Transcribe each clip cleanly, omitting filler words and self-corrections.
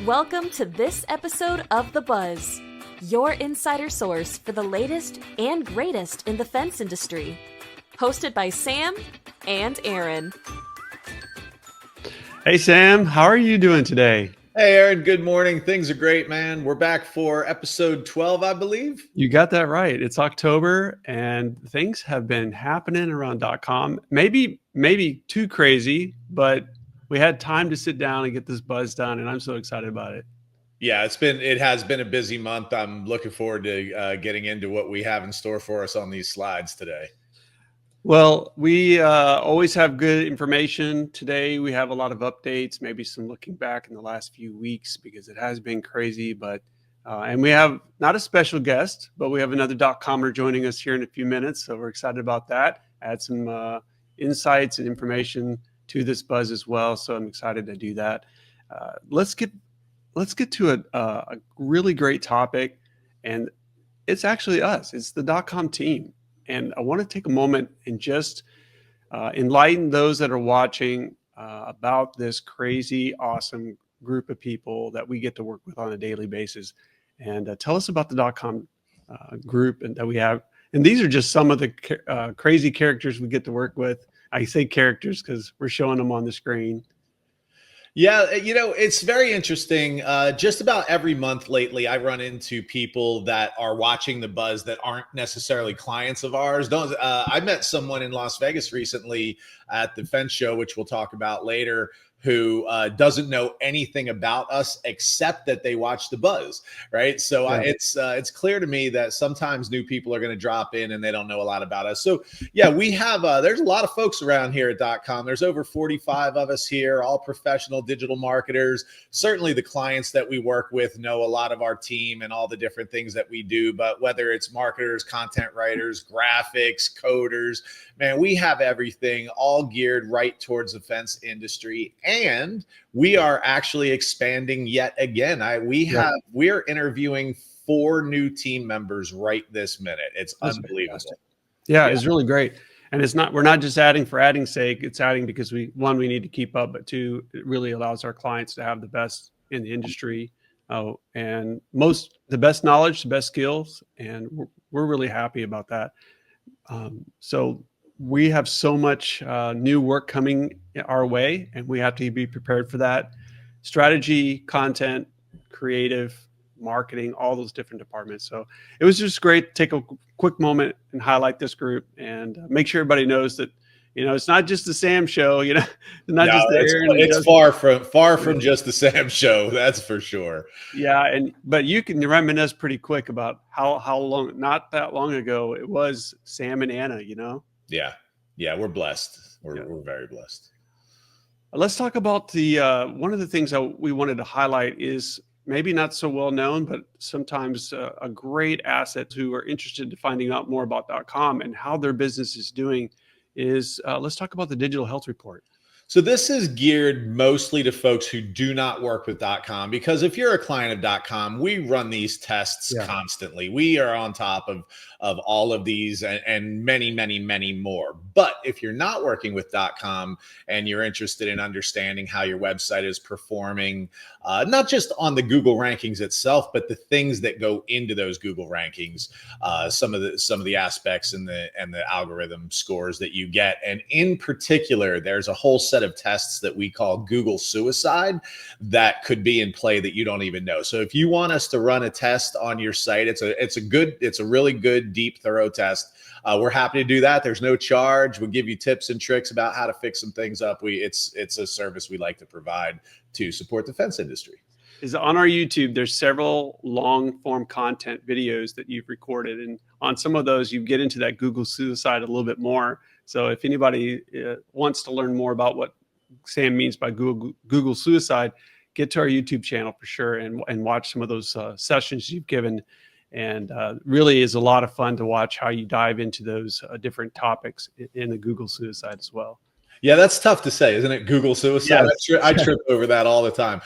Welcome to this episode of The Buzz, your insider source for the latest and greatest in the fence industry. Hosted by Sam and Aaron. Hey, Sam, how are you doing today? Hey, Aaron, good morning. Things are great, man. We're back for episode 12, I believe. You got that right. It's October, and things have been happening around .com. Maybe too crazy, but we had time to sit down and get this buzz done, and I'm so excited about it. Yeah, it has been a busy month. I'm looking forward to getting into what we have in store for us on these slides today. Well, we always have good information. Today, we have a lot of updates, maybe some looking back in the last few weeks because it has been crazy. But and we have not a special guest, but we have another .comer joining us here in a few minutes. So we're excited about that. Add some insights and information to this buzz as well. So I'm excited to do that. Let's get to a really great topic, and it's actually us. It's the .com team. And I want to take a moment and just enlighten those that are watching about this crazy, awesome group of people that we get to work with on a daily basis. And tell us about the .com group and that we have. And these are just some of the crazy characters we get to work with. I say characters because we're showing them on the screen. Yeah, it's very interesting. Just about every month lately, I run into people that are watching the buzz that aren't necessarily clients of ours. I met someone in Las Vegas recently at the fence show, which we'll talk about later, who doesn't know anything about us except that they watch the buzz, right? So it's clear to me that sometimes new people are going to drop in and they don't know a lot about us. So yeah, we have there's a lot of folks around here at .com. There's over 45 of us here, all professional digital marketers. Certainly the clients that we work with know a lot of our team and all the different things that we do. But whether it's marketers, content writers, graphics, coders, man, we have everything all geared right towards the fence industry. And we are actually expanding yet again. We're interviewing 4 new team members right this minute. It's unbelievable. Yeah, it's really great. And we're not just adding for adding's sake. It's adding because we need to keep up, but 2, it really allows our clients to have the best in the industry and the best knowledge, the best skills. And we're really happy about that. So we have so much new work coming our way, and we have to be prepared for that. Strategy, content, creative, marketing, all those different departments. So it was just great to take a quick moment and highlight this group and make sure everybody knows that, it's not just the Sam show, it's not just the Aaron. It's far from just the Sam show. That's for sure. Yeah. But you can reminisce pretty quick about how long, not that long ago, it was Sam and Anna, Yeah. We're blessed. We're very blessed. Let's talk about the one of the things that we wanted to highlight is maybe not so well known, but sometimes a great asset who are interested in finding out more about .com and how their business is doing is let's talk about the digital health report. So this is geared mostly to folks who do not work with .com, because if you're a client of .com, we run these tests constantly. We are on top of all of these and many, many, many more. But if you're not working with .com and you're interested in understanding how your website is performing, not just on the Google rankings itself, but the things that go into those Google rankings, some of the aspects and the algorithm scores that you get, and in particular, there's a whole set of tests that we call Google suicide that could be in play that you don't even know. So if you want us to run a test on your site, it's a really good, deep, thorough test. We're happy to do that. There's no charge. We'll give you tips and tricks about how to fix some things up. It's a service we like to provide to support the fence industry. Is on our YouTube, there's several long form content videos that you've recorded. And on some of those, you get into that Google suicide a little bit more. So if anybody wants to learn more about what Sam means by Google suicide, get to our YouTube channel for sure and watch some of those sessions you've given. And really is a lot of fun to watch how you dive into those different topics in the Google suicide as well. Yeah, that's tough to say, isn't it? Google suicide. Yes. I trip over that all the time.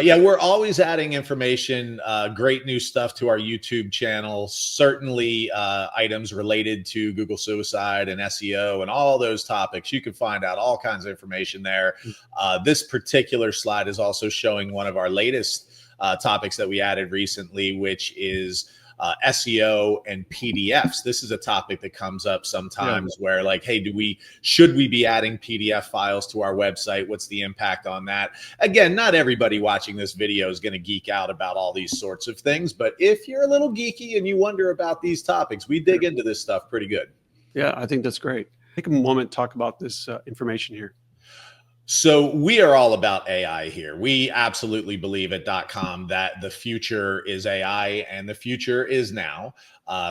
Yeah, we're always adding information, great new stuff to our YouTube channel. Certainly items related to Google suicide and SEO and all those topics. You can find out all kinds of information there. This particular slide is also showing one of our latest topics that we added recently, which is SEO and PDFs. This is a topic that comes up sometimes where like, hey, should we be adding PDF files to our website? What's the impact on that? Again, not everybody watching this video is going to geek out about all these sorts of things, but if you're a little geeky and you wonder about these topics, we dig into this stuff pretty good. Yeah, I think that's great. Take a moment to talk about this information here. So we are all about AI here. We absolutely believe at DotCom that the future is AI and the future is now.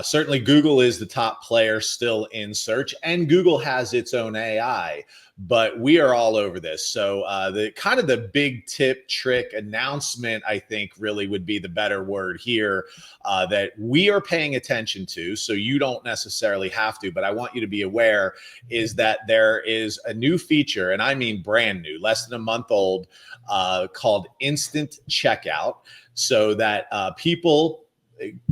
Certainly Google is the top player still in search, and Google has its own AI, but we are all over this. So the kind of the big tip, trick, announcement, I think really would be the better word here, that we are paying attention to. So you don't necessarily have to, but I want you to be aware is that there is a new feature, and I mean brand new, less than a month old, called instant checkout, so that people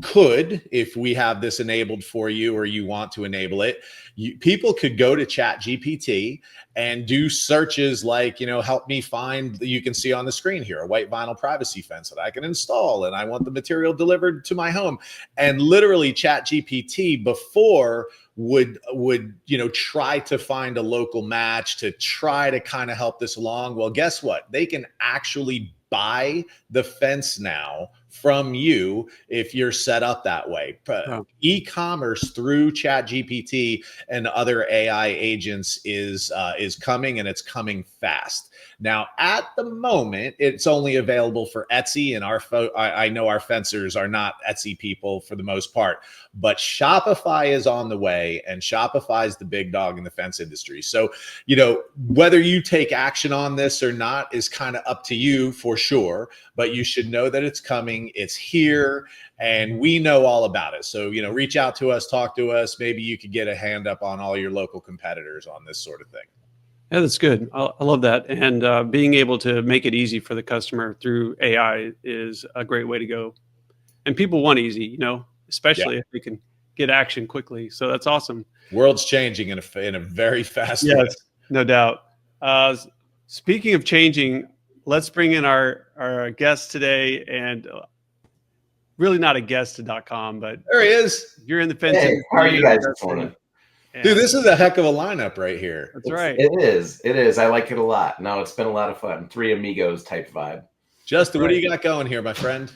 could, if we have this enabled for you or you want to enable it, people could go to ChatGPT and do searches like, help me find, you can see on the screen here, a white vinyl privacy fence that I can install, and I want the material delivered to my home. And literally ChatGPT before would try to find a local match to try to kind of help this along. Well, guess what? They can actually buy the fence now from you if you're set up that way. E-commerce through ChatGPT and other AI agents is coming, and it's coming fast. Now, at the moment, it's only available for Etsy, and I know our fencers are not Etsy people for the most part, but Shopify is on the way, and Shopify is the big dog in the fence industry. So, whether you take action on this or not is kind of up to you for sure, but you should know that it's coming, it's here, and we know all about it. So, reach out to us, talk to us. Maybe you could get a hand up on all your local competitors on this sort of thing. Yeah, that's good. I love that. And being able to make it easy for the customer through AI is a great way to go. And people want easy, especially if they can get action quickly. So that's awesome. World's changing in a very fast way. Yes, no doubt. Speaking of changing, let's bring in our guest today, and really not a guest to .com, but there he is. You're in the fence. Hey, how are you guys this morning? Dude, this is a heck of a lineup right here. That's right. It is. I like it a lot. No, it's been a lot of fun. Three amigos type vibe. Justin, what do you got going here, my friend?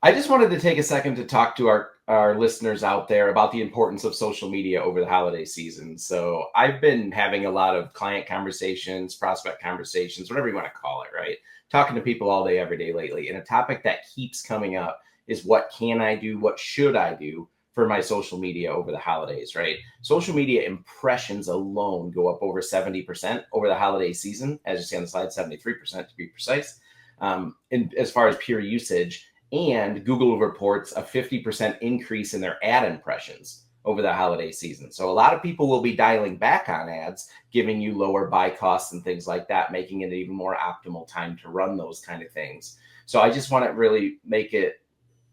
I just wanted to take a second to talk to our listeners out there about the importance of social media over the holiday season. So I've been having a lot of client conversations, prospect conversations, whatever you want to call it, right? Talking to people all day, every day lately. And a topic that keeps coming up is what can I do? What should I do for my social media over the holidays, right? Social media impressions alone go up over 70% over the holiday season, as you see on the slide, 73% to be precise, as far as pure usage. And Google reports a 50% increase in their ad impressions over the holiday season. So a lot of people will be dialing back on ads, giving you lower buy costs and things like that, making it even more optimal time to run those kind of things. So I just want to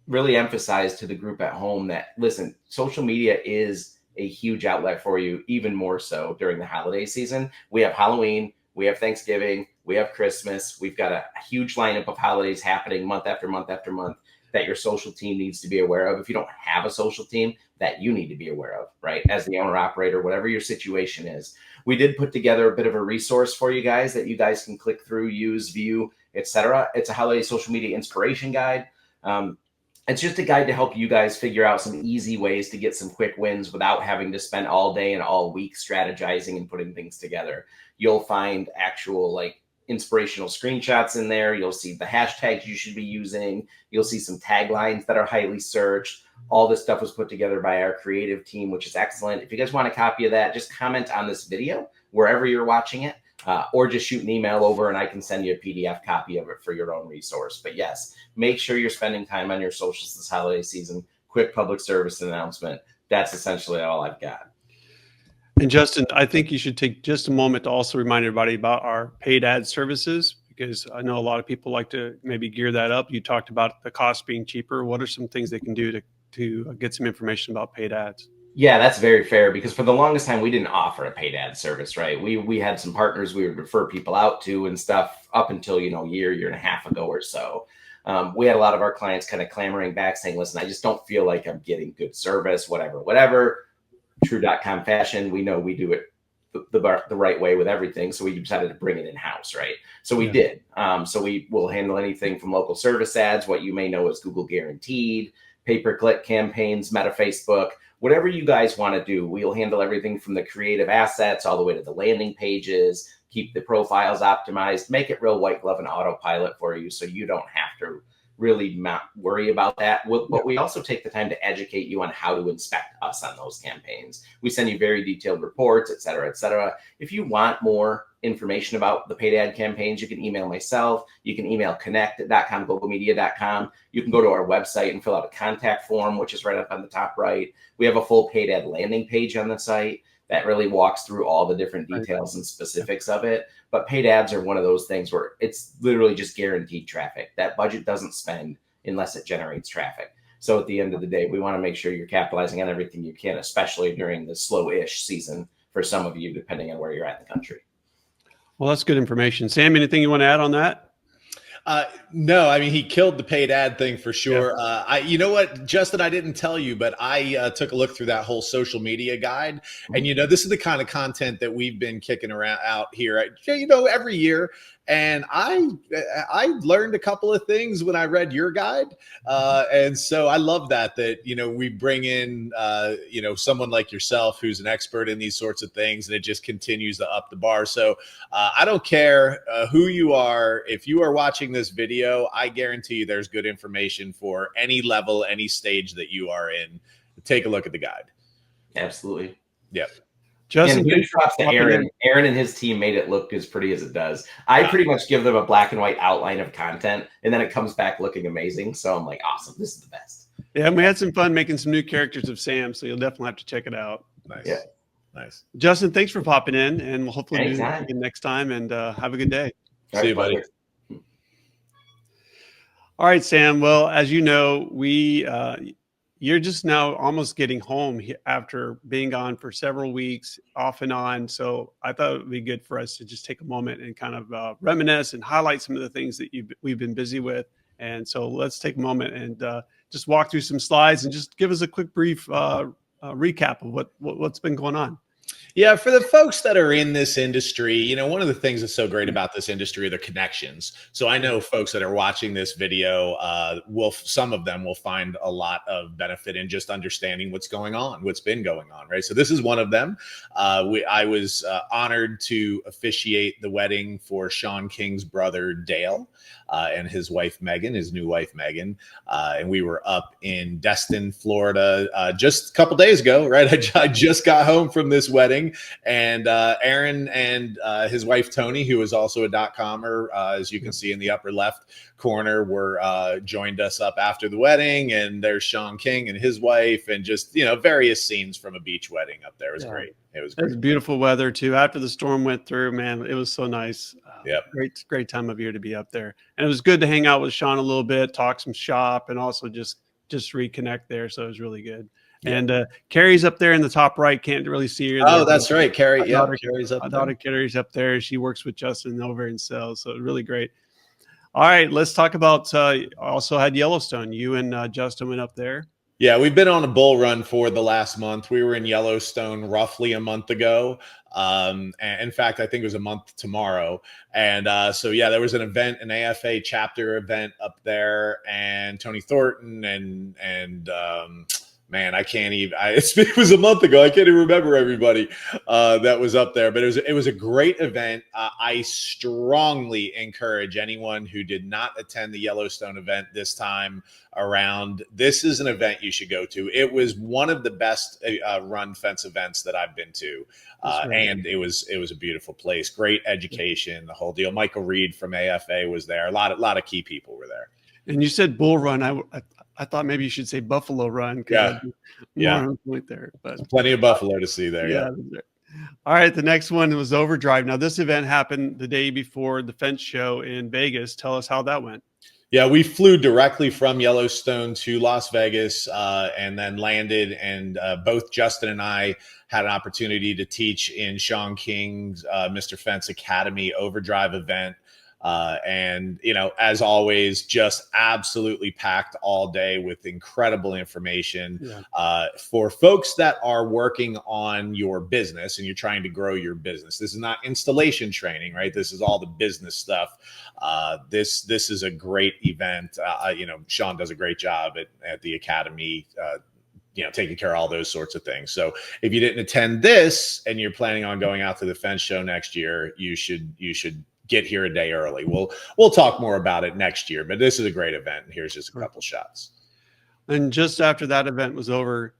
really emphasize to the group at home that, listen, social media is a huge outlet for you, even more so during the holiday season. We have Halloween, we have Thanksgiving, we have Christmas. We've got a huge lineup of holidays happening month after month after month that your social team needs to be aware of. If you don't have a social team, that you need to be aware of, right? As the owner operator, whatever your situation is. We did put together a bit of a resource for you guys that you guys can click through, use, view, etc. It's a holiday social media inspiration guide. It's just a guide to help you guys figure out some easy ways to get some quick wins without having to spend all day and all week strategizing and putting things together. You'll find actual inspirational screenshots in there. You'll see the hashtags you should be using. You'll see some taglines that are highly searched. All this stuff was put together by our creative team, which is excellent. If you guys want a copy of that, just comment on this video wherever you're watching it. Or just shoot an email over and I can send you a PDF copy of it for your own resource. But yes, make sure you're spending time on your socials this holiday season. Quick public service announcement. That's essentially all I've got. And Justin, I think you should take just a moment to also remind everybody about our paid ad services, because I know a lot of people like to maybe gear that up. You talked about the cost being cheaper. What are some things they can do to get some information about paid ads? Yeah, that's very fair, because for the longest time we didn't offer a paid ad service, right? We had some partners we would refer people out to and stuff up until, year and a half ago or so. We had a lot of our clients kind of clamoring back saying, listen, I just don't feel like I'm getting good service, whatever. True .com fashion, we know we do it the right way with everything. So we decided to bring it in-house, right? So we did. So we will handle anything from local service ads, what you may know as Google Guaranteed, pay-per-click campaigns, Meta Facebook, whatever you guys want to do. We'll handle everything from the creative assets all the way to the landing pages, keep the profiles optimized, make it real white glove and autopilot for you so you don't have to really worry about that. But we also take the time to educate you on how to inspect us on those campaigns. We send you very detailed reports, et cetera, et cetera. If you want more information about the paid ad campaigns, you can email myself. You can email connect@dotcomglobalmedia.com. You can go to our website and fill out a contact form, which is right up on the top right. We have a full paid ad landing page on the site that really walks through all the different details and specifics of it. But paid ads are one of those things where it's literally just guaranteed traffic. That budget doesn't spend unless it generates traffic. So at the end of the day, we want to make sure you're capitalizing on everything you can, especially during the slow-ish season for some of you, depending on where you're at in the country. Well, that's good information. Sam, anything you want to add on that? No, I mean, he killed the paid ad thing for sure. You know what, Justin, I didn't tell you, but I took a look through that whole social media guide. And, this is the kind of content that we've been kicking around out here, every year. And I learned a couple of things when I read your guide. And so I love that, we bring in, someone like yourself who's an expert in these sorts of things, and it just continues to up the bar. So I don't care who you are. If you are watching this video, I guarantee you there's good information for any level, any stage that you are in. Take a look at the guide. Absolutely. Yep. Justin, huge props to Aaron. Aaron and his team made it look as pretty as it does. I pretty much give them a black and white outline of content, and then it comes back looking amazing. So I'm like, awesome. This is the best. Yeah, and we had some fun making some new characters of Sam, so you'll definitely have to check it out. Nice. Yeah. Nice. Justin, thanks for popping in, and we'll hopefully do Anytime. it again next time, and have a good day. See you, buddy. All right, Sam. Well, as you know, you're just now almost getting home after being gone for several weeks off and on. So I thought it would be good for us to just take a moment and kind of reminisce and highlight some of the things that we've been busy with. And so let's take a moment and just walk through some slides and just give us a quick brief recap of what's been going on. Yeah, for the folks that are in this industry, one of the things that's so great about this industry are the connections. So I know folks that are watching this video, some of them will find a lot of benefit in just understanding what's going on, what's been going on, right? So this is one of them. I was honored to officiate the wedding for Sean King's brother, Dale, and his wife, Megan, his new wife, Megan. And we were up in Destin, Florida, just a couple days ago, right? I just got home from this wedding, and Aaron and his wife, Tony, who is also a .commer, as you can see in the upper left corner, joined us up after the wedding. And there's Sean King and his wife, and just, various scenes from a beach wedding up there. It was great. It was great. It was beautiful weather too. After the storm went through, man, it was so nice. Great time of year to be up there. And it was good to hang out with Sean a little bit, talk some shop, and also just reconnect there. So it was really good. Yeah. And Carrie's up there in the top right. Can't really see her. Oh, that's right. Carrie. Yeah, Carrie's up there. Daughter Carrie's up there. She works with Justin over in sales. So really great. All right, let's talk about also had Yellowstone. You and Justin went up there. Yeah, we've been on a bull run for the last month. We were in Yellowstone roughly a month ago. And in fact, I think it was a month tomorrow. And so, yeah, there was an event, an AFA chapter event up there, and Tony Thornton and man, I can't even. It was a month ago. I can't even remember everybody that was up there. But it was a great event. I strongly encourage anyone who did not attend the Yellowstone event this time around. This is an event you should go to. It was one of the best run fence events that I've been to, and it was a beautiful place. Great education, the whole deal. Michael Reed from AFA was there. A lot of key people were there. And you said bull run. I thought maybe you should say buffalo run. Yeah. Point there, but plenty of buffalo to see there. Yeah. All right, the next one was Overdrive. Now, this event happened the day before the fence show in Vegas. Tell us how that went. Yeah, we flew directly from Yellowstone to Las Vegas and then landed. And both Justin and I had an opportunity to teach in Sean King's Mr. Fence Academy Overdrive event. And, you know, as always, just absolutely packed all day with incredible information for folks that are working on your business and you're trying to grow your business. This is not installation training, right? This is all the business stuff. This is a great event. You know, Sean does a great job at the Academy, you know, taking care of all those sorts of things. So if you didn't attend this and you're planning on going out to the fence show next year, you should get here a day early. We'll talk more about it next year, but this is a great event. And here's just a couple shots. And just after that event was over,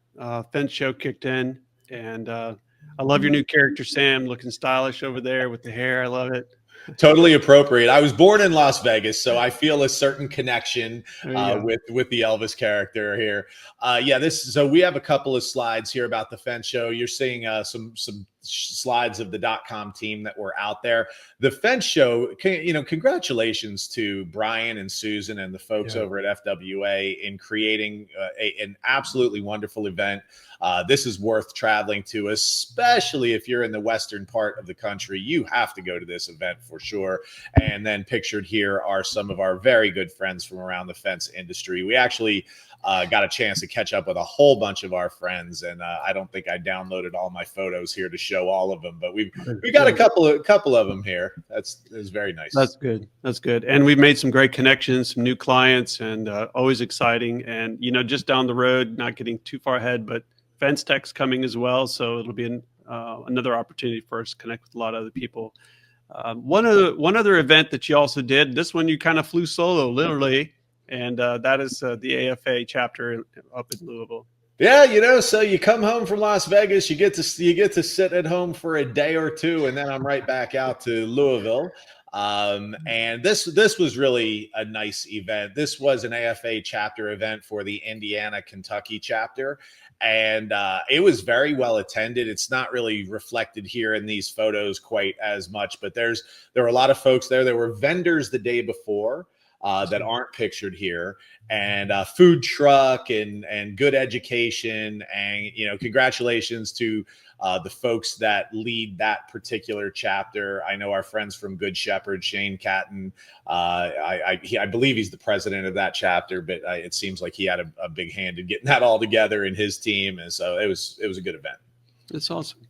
fence show kicked in, and I love your new character, Sam, looking stylish over there with the hair. I love it. Totally appropriate. I was born in Las Vegas, so I feel a certain connection with the Elvis character here. So we have a couple of slides here about the fence show. You're seeing some slides of the .com team that were out there. The fence show, you know, congratulations to Brian and Susan and the folks over at FWA in creating an absolutely wonderful event. This is worth traveling to, especially if you're in the western part of the country. You have to go to this event for sure. And then pictured here are some of our very good friends from around the fence industry. We actually got a chance to catch up with a whole bunch of our friends, and I don't think I downloaded all my photos here to show all of them, but we got a couple of them here. That's very nice. That's good. That's good. And we've made some great connections, some new clients, and always exciting. And you know, just down the road, not getting too far ahead, but Fence Tech's coming as well, so it'll be another opportunity for us to connect with a lot of other people. One other event that you also did, this one you kind of flew solo, literally. And that is the AFA chapter up in Louisville. Yeah, you know, so you come home from Las Vegas, you get to sit at home for a day or two, and then I'm right back out to Louisville. And this was really a nice event. This was an AFA chapter event for the Indiana, Kentucky chapter. And it was very well attended. It's not really reflected here in these photos quite as much, but there were a lot of folks there. There were vendors the day before that aren't pictured here, and food truck and good education. And, you know, congratulations to the folks that lead that particular chapter. I know our friends from Good Shepherd, Shane Catton. I believe he's the president of that chapter, but it seems like he had a big hand in getting that all together in his team. And so it was a good event. That's awesome.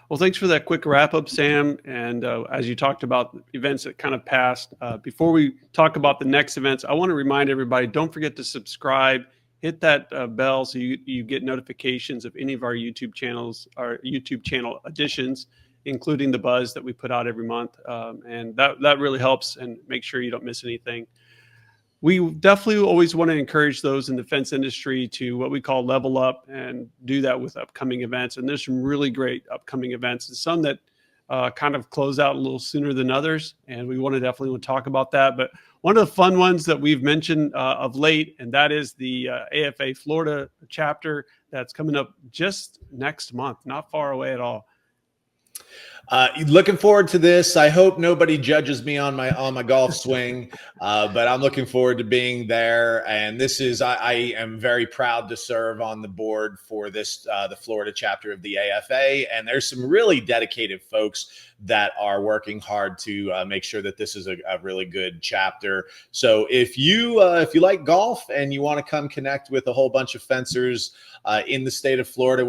Well, thanks for that quick wrap up, Sam. And as you talked about events that kind of passed, before we talk about the next events, I want to remind everybody, don't forget to subscribe, hit that bell so you get notifications of any of our YouTube channels, our YouTube channel additions, including the buzz that we put out every month. And that really helps, and make sure you don't miss anything. We definitely always want to encourage those in the fence industry to what we call level up, and do that with upcoming events. And there's some really great upcoming events, and some that kind of close out a little sooner than others. And we definitely want to talk about that. But one of the fun ones that we've mentioned of late, and that is the AFA Florida chapter that's coming up just next month, not far away at all. Looking forward to this. I hope nobody judges me on my golf swing, but I'm looking forward to being there. And this is, I am very proud to serve on the board for this, the Florida chapter of the AFA. And there's some really dedicated folks that are working hard to make sure that this is a really good chapter. So if you like golf and you want to come connect with a whole bunch of fencers in the state of Florida,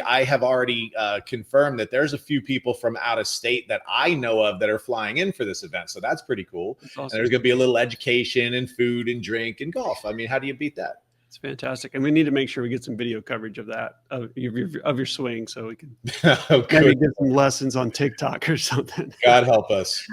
I have already confirmed that there's a few people from out of state that I know of that are flying in for this event. So that's pretty cool. That's awesome. And there's going to be a little education and food and drink and golf. I mean, how do you beat that? It's fantastic. And we need to make sure we get some video coverage of that, of your swing, so we can maybe get some lessons on TikTok or something. God help us.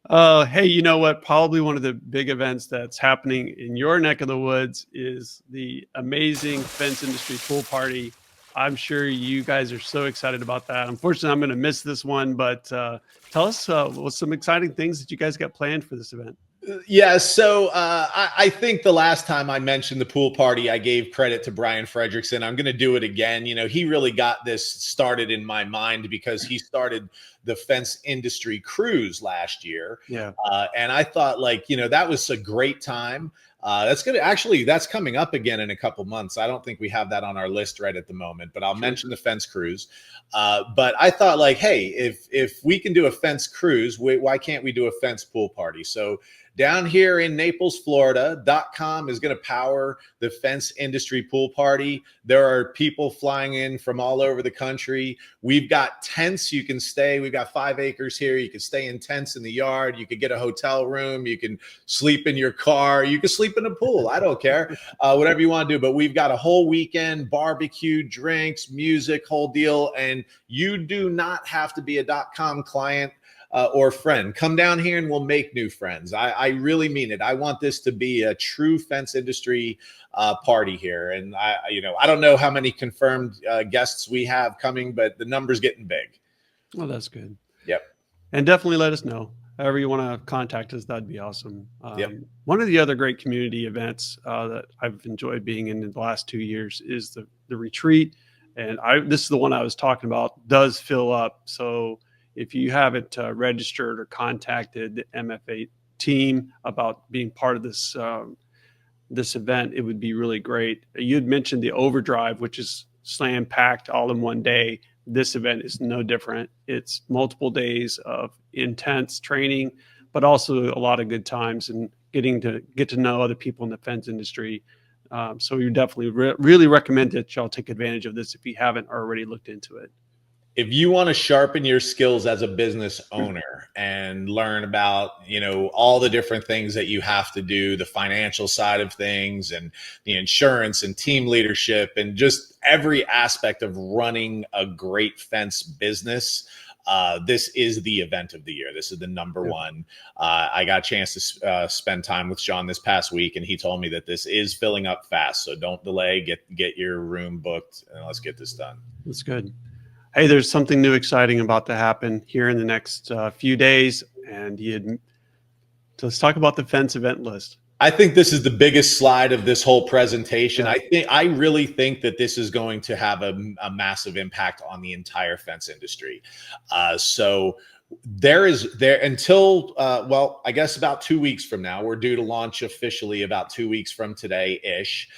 Hey, you know what? Probably one of the big events that's happening in your neck of the woods is the amazing fence industry pool party. I'm sure you guys are so excited about that. Unfortunately, I'm going to miss this one, but tell us what's some exciting things that you guys got planned for this event. Yeah, so I think the last time I mentioned the pool party, I gave credit to Brian Frederickson. I'm going to do it again. You know, he really got this started in my mind because he started the fence industry cruise last year. Yeah. And I thought, like, you know, that was a great time. That's coming up again in a couple months. I don't think we have that on our list right at the moment, but I'll mention the fence cruise. But I thought, like, hey, if we can do a fence cruise, why can't we do a fence pool party? So down here in Naples, Florida, DotCom is going to power the fence industry pool party. There are people flying in from all over the country. We've got tents you can stay. We've got 5 acres here. You can stay in tents in the yard. You could get a hotel room. You can sleep in your car. You can sleep in a pool. I don't care. Whatever you want to do. But we've got a whole weekend, barbecue, drinks, music, whole deal. And you do not have to be a .com client or friend. Come down here and we'll make new friends. I really mean it. I want this to be a true fence industry party here. And I don't know how many confirmed guests we have coming, but the number's getting big. Well, that's good. Yep. And definitely let us know. However you want to contact us, that'd be awesome. One of the other great community events that I've enjoyed being in the last 2 years is the retreat. And this is the one I was talking about, does fill up. So if you haven't registered or contacted the MFA team about being part of this this event, it would be really great. You had mentioned the overdrive, which is slam packed all in one day. This event is no different. It's multiple days of intense training, but also a lot of good times and getting to get to know other people in the fence industry. So we definitely really recommend that y'all take advantage of this if you haven't already looked into it. If you want to sharpen your skills as a business owner and learn about, you know, all the different things that you have to do, the financial side of things and the insurance and team leadership and just every aspect of running a great fence business, this is the event of the year. This is the number one. I got a chance to spend time with Sean this past week, and he told me that this is filling up fast. So don't delay. Get your room booked, and let's get this done. That's good. Hey, there's something new, exciting about to happen here in the next few days, and let's talk about the fence event list. I think this is the biggest slide of this whole presentation. I really think that this is going to have a massive impact on the entire fence industry. So there until I guess about 2 weeks from now, we're due to launch officially about 2 weeks from today ish.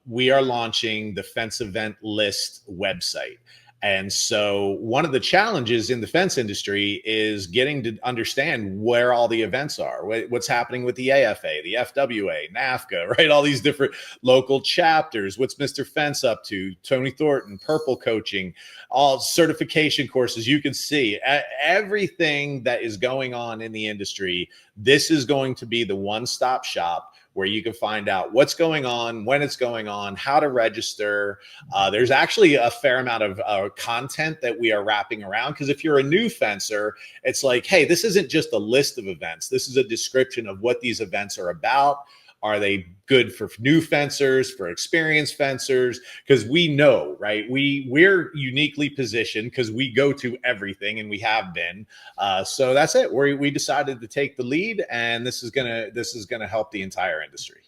We are launching the fence event list website. And so one of the challenges in the fence industry is getting to understand where all the events are, what's happening with the AFA, the FWA, NAFCA, right? All these different local chapters. What's Mr. Fence up to? Tony Thornton, Purple Coaching, all certification courses. You can see everything that is going on in the industry. This is going to be the one-stop shop where you can find out what's going on, when it's going on, how to register. There's actually a fair amount of content that we are wrapping around, because if you're a new fencer, it's like, hey, this isn't just a list of events. This is a description of what these events are about. Are they good for new fencers, for experienced fencers? Because we know, right? We're uniquely positioned because we go to everything, and we have been. So that's it. We decided to take the lead, and this is gonna help the entire industry.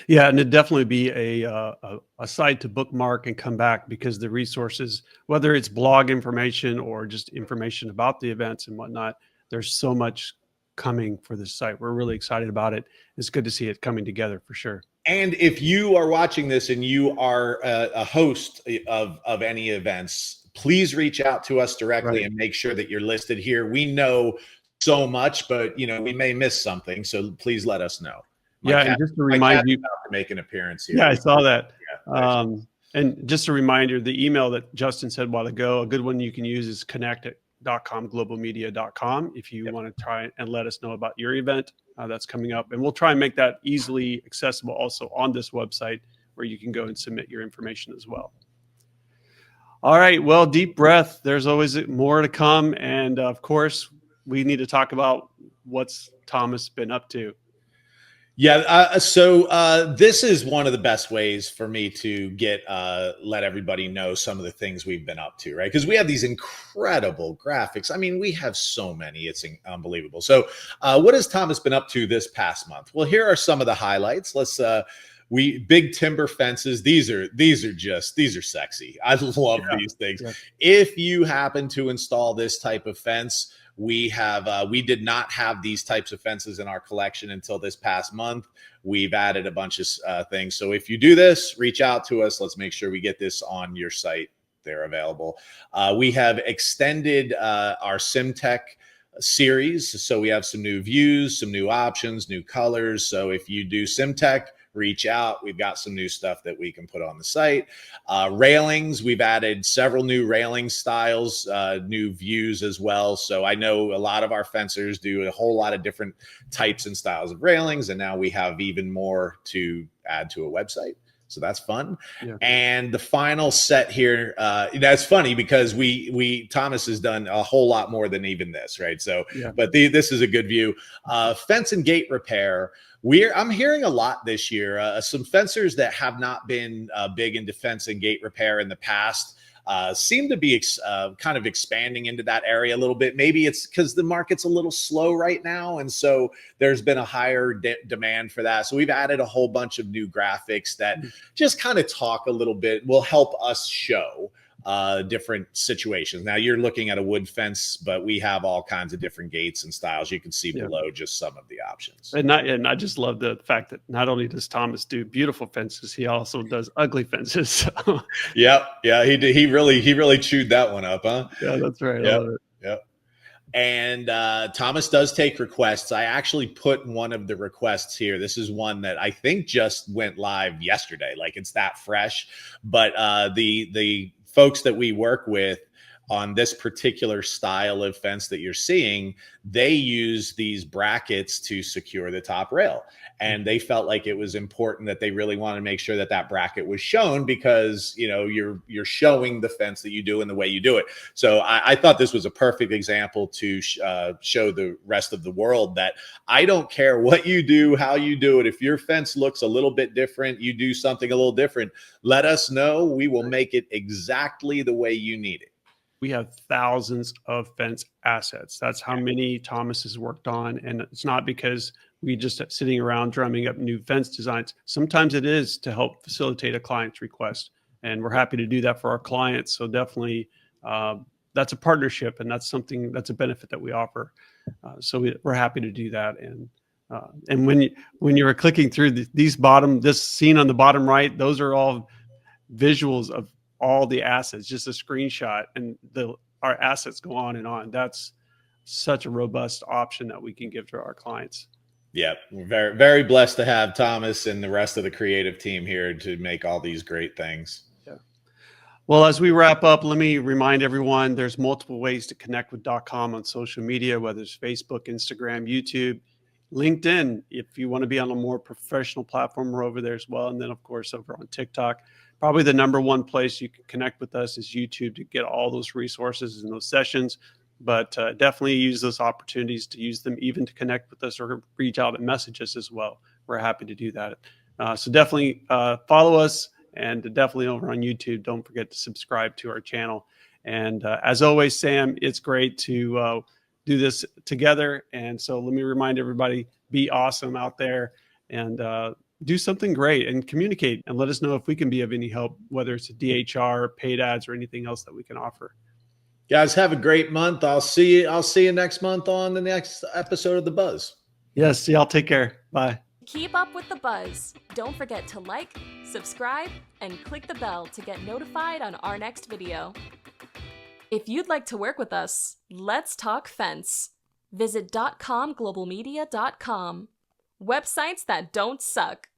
Yeah, and it'd definitely be a site to bookmark and come back, because the resources, whether it's blog information or just information about the events and whatnot, there's so much coming for this site. We're really excited about it. It's good to see it coming together for sure. And if you are watching this and you are a host of any events, please reach out to us directly and make sure that you're listed here. We know so much, but we may miss something. So please let us know. And just to remind you, to make an appearance here. Yeah, I saw that. And just a reminder, the email that Justin said a while ago, a good one you can use is connect@dotcomglobalmedia.com if you want to try and let us know about your event that's coming up. And we'll try and make that easily accessible also on this website, where you can go and submit your information as well. All right. Well, deep breath. There's always more to come. And of course, we need to talk about what's Thomas been up to. Yeah. So this is one of the best ways for me to let everybody know some of the things we've been up to, right? Because we have these incredible graphics. I mean, we have so many. It's unbelievable. So what has Thomas been up to this past month? Well, here are some of the highlights. Big timber fences. These are sexy. I love these things. Yeah. If you happen to install this type of fence, we did not have these types of fences in our collection until this past month. We've added a bunch of things. So if you do this, reach out to us. Let's make sure we get this on your site. They're available. We have extended our SimTech series. So we have some new views, some new options, new colors. So if you do SimTech, reach out. We've got some new stuff that we can put on the site. Railings, we've added several new railing styles, new views as well. So I know a lot of our fencers do a whole lot of different types and styles of railings, and now we have even more to add to a website. So that's fun. Yeah. And the final set here, that's funny because Thomas has done a whole lot more than even this, right? So, yeah. But this is a good view. Fence and gate repair. I'm hearing a lot this year. Some fencers that have not been big into fence and gate repair in the past seem to be kind of expanding into that area a little bit. Maybe it's because the market's a little slow right now, and so there's been a higher demand for that. So we've added a whole bunch of new graphics that just kind of talk a little bit, will help us show different situations. Now you're looking at a wood fence, but we have all kinds of different gates and styles. You can see below just some of the options. And I just love the fact that not only does Thomas do beautiful fences, he also does ugly fences. So. Yep. Yeah. He really chewed that one up, huh? Yeah, that's right. Yep. I love it. Yep. And Thomas does take requests. I actually put one of the requests here. This is one that I think just went live yesterday. Like it's that fresh, but the folks that we work with on this particular style of fence that you're seeing, they use these brackets to secure the top rail. And they felt like it was important that they really want to make sure that that bracket was shown because, you know, you're showing the fence that you do and the way you do it. So I thought this was a perfect example to show the rest of the world that I don't care what you do, how you do it. If your fence looks a little bit different, you do something a little different, let us know. We will make it exactly the way you need it. We have thousands of fence assets. That's how many Thomas has worked on. And it's not because we just sitting around drumming up new fence designs. Sometimes it is to help facilitate a client's request. And we're happy to do that for our clients. So definitely that's a partnership, and that's a benefit that we offer. So we're happy to do that. And when you were clicking through this scene on the bottom right, those are all visuals of all the assets, just a screenshot, and our assets go on and on. That's such a robust option that we can give to our clients. Yeah, we're very, very blessed to have Thomas and the rest of the creative team here to make all these great things. Yeah. Well, as we wrap up, let me remind everyone there's multiple ways to connect with DotCom on social media, whether it's Facebook, Instagram, YouTube, LinkedIn. If you want to be on a more professional platform, we're over there as well. And then, of course, over on TikTok. Probably the number one place you can connect with us is YouTube to get all those resources and those sessions. But definitely use those opportunities to use them even to connect with us or reach out and message us as well. We're happy to do that. So definitely follow us, and definitely over on YouTube. Don't forget to subscribe to our channel. And as always, Sam, it's great to do this together. And so let me remind everybody, be awesome out there and do something great and communicate and let us know if we can be of any help, whether it's a DHR, paid ads, or anything else that we can offer. Guys, have a great month. I'll see you next month on the next episode of The Buzz. Yes, y'all take care. Bye. Keep up with The Buzz. Don't forget to like, subscribe, and click the bell to get notified on our next video. If you'd like to work with us, let's talk fence. Visit .comglobalmedia.com. Websites that don't suck.